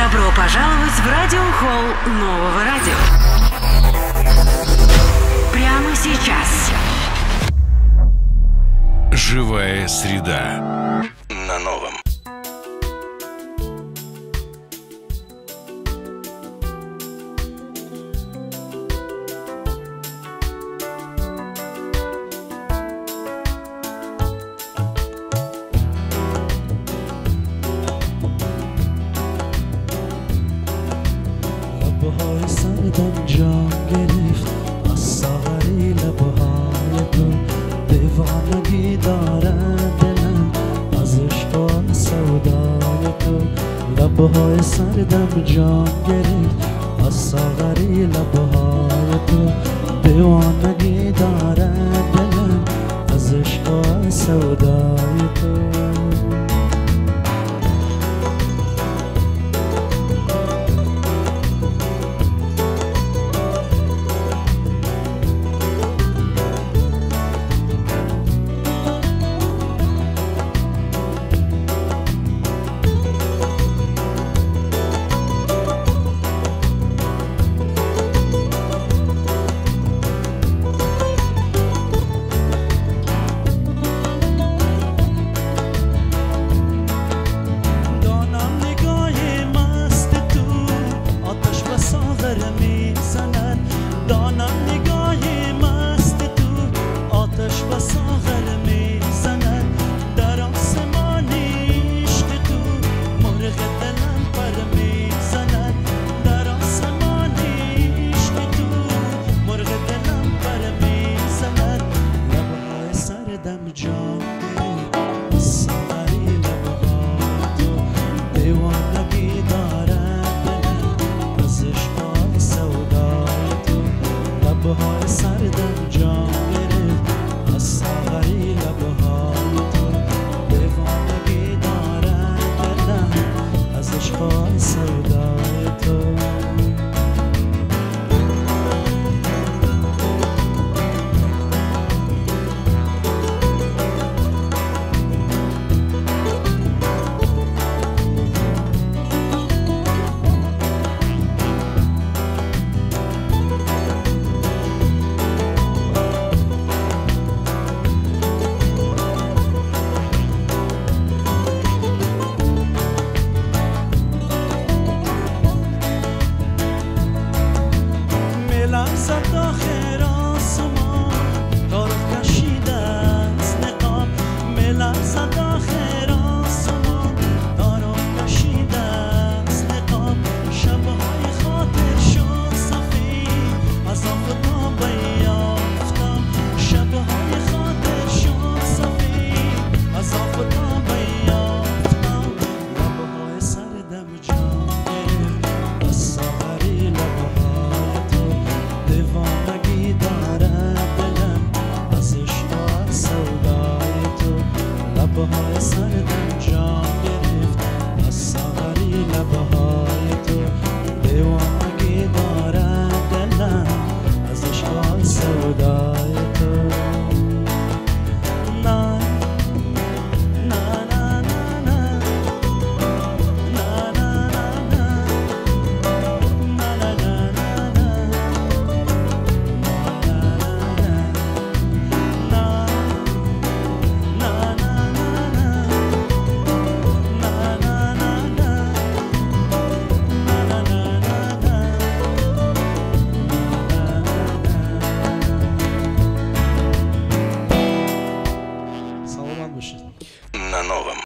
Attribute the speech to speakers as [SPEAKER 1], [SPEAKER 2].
[SPEAKER 1] Добро пожаловать в радиохолл нового радио. Прямо сейчас.
[SPEAKER 2] Живая среда на новом.
[SPEAKER 3] لبهای سردم جان گرفت از ساغری لبهای تو دیوانگی دارد دلم از عشق و سودای تو لبهای سردم جان گرفت از ساغری لبهای تو دیوانگی دارد دلم از عشق و سودای تو